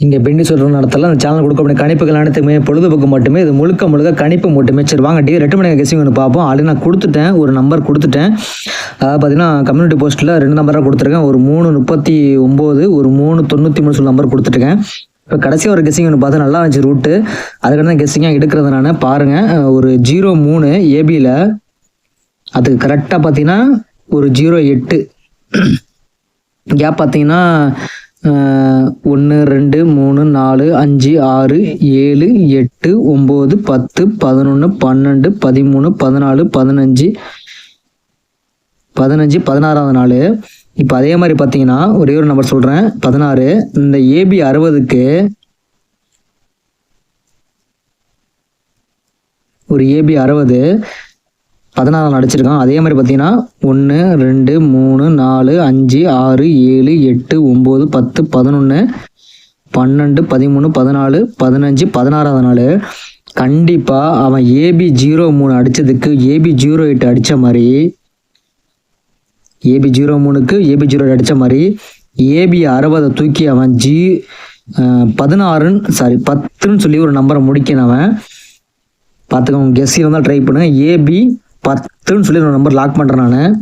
இங்கே பெண்டி சொல்கிற நடத்தலாம் அந்த சேனல் கொடுக்கக்கூடிய கணிப்புகள் அனைத்துமே பொழுதுபோக்கு மட்டுமே. இது முழுக்க கணிப்பு மட்டுமே. சரி வாங்க டி 2 மணி கெஸிங் ஒன்று பார்ப்போம். ஆல்ரெடி நான் கொடுத்துட்டேன், ஒரு நம்பர் கொடுத்துட்டேன். அதாவது பார்த்தீங்கன்னா கம்யூனிட்டி போஸ்ட்டில் 2 நம்பராக கொடுத்துருக்கேன். ஒரு 339 ஒரு 393 சொல்லி நம்பர் கொடுத்துருக்கேன். இப்போ கடைசியாக ஒரு கெஸிங் ஒன்று பார்த்தா நல்லா இருந்துச்சு ரூட்டு. அதுக்கான தான் கெஸிங்காக எடுக்கிறது நான் பாருங்கள். ஒரு 03 ஏபியில் அதுக்கு கரெக்டாக பார்த்தீங்கன்னா ஒரு 08 கேப் பார்த்தீங்கன்னா 1 2 3 4 5 6 7 8 9 10 11 12 13 14 15 16வது நாள். இப்போ அதே மாதிரி பார்த்தீங்கன்னா ஒரே ஒரு நம்பர் சொல்கிறேன் 16. இந்த ஏபி 60க்கு ஒரு ஏபி 60 16 அடிச்சிருக்கான். அதே மாதிரி பார்த்தீங்கன்னா 1 2 3 4 5 6 7 8 9 10 11 12 13 14 15 16வது நாள். கண்டிப்பாக அவன் ஏபி 03 அடித்ததுக்கு ஏபி 08 அடித்த மாதிரி, ஏபி 03க்கு ஏபி 08 அடித்த மாதிரி ஏபி 60 தூக்கி அவன் 10ன்னு சொல்லி ஒரு நம்பரை முடிக்கணும். அவன் பார்த்துக்கோங்க, கெஸ்ஸில் தான் ட்ரை பண்ணுங்க. ஏபி 10ன்னு சொல்லி ஒரு நம்பர் லாக் பண்ணுறேன் நான்.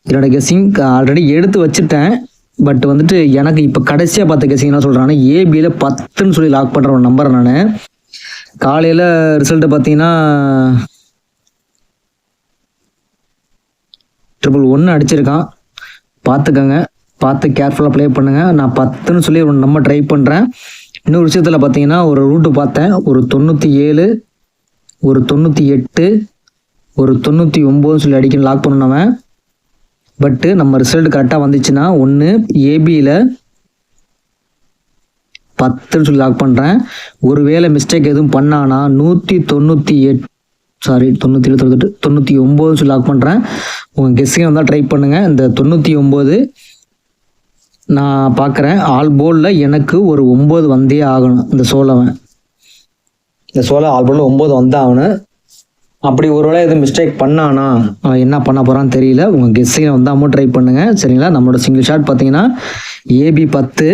என்னோட கெஸ்ஸிங் ஆல்ரெடி எடுத்து வச்சுட்டேன். பட் வந்துட்டு எனக்கு இப்போ கடைசியாக பார்த்த கெஸ்ஸிங் என்ன சொல்கிறாங்கன்னா ஏபியில் 10ன்னு சொல்லி லாக் பண்ணுற ஒரு நம்பரை நான். காலையில் ரிசல்ட்டு பார்த்தீங்கன்னா 111 அடிச்சிருக்கான். பார்த்துக்கோங்க, பார்த்து கேர்ஃபுல்லாக ப்ளே பண்ணுங்கள். நான் 10ன்னு சொல்லி ஒரு நம்பர் ட்ரை பண்ணுறேன். இன்னொரு விஷயத்தில் பார்த்தீங்கன்னா ஒரு ரூட்டு பார்த்தேன். ஒரு 97 ஒரு 98 ஒரு 99 சொல்லி அடிக்கணும் லாக் பண்ணவன். பட்டு நம்ம ரிசல்ட் கரெக்டாக வந்துச்சுன்னா ஒன்று ஏபியில் 10ன்னு சொல்லி லாக் பண்ணுறேன். ஒருவேளை மிஸ்டேக் எதுவும் பண்ணானா 99 சொல்லி லாக் பண்ணுறேன். உங்கள் கெஸ்ஸிங் வந்தால் ட்ரை பண்ணுங்கள். இந்த 99 நான் பார்க்குறேன். ஆல் போர்டில் எனக்கு ஒரு 9 வந்தே ஆகணும். இந்த சோலை ஆல் போர்டில் 9 வந்தே ஆகணும். அப்படி ஒருவேளை எதுவும் மிஸ்டேக் பண்ணானா என்ன பண்ண போகிறான்னு தெரியல. உங்கள் கெஸ்ஸிங் வந்தாமல் ட்ரை பண்ணுங்கள் சரிங்களா. நம்மளோட சிங்கிள் ஷாட் பார்த்தீங்கன்னா ஏபி 10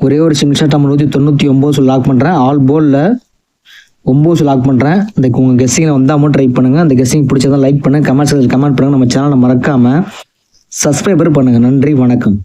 ஒரே ஒரு சிங்கிள் ஷாட் நம்ம 199 சொல்லி லாக் பண்ணுறேன். ஆல் போர்டில் 9 சொல்லி லாக் பண்ணுறேன். இந்த உங்கள் கெஸ்ஸிங்கில் வந்தாமல் ட்ரை பண்ணுங்கள். அந்த கெஸ்ஸிங் பிடிச்சதான் லைக் பண்ணுங்கள், கமெண்ட் பண்ணுங்கள். நம்ம சேனலை மறக்காமல் சப்ஸ்கிரைபர் பண்ணுங்கள். நன்றி, வணக்கம்.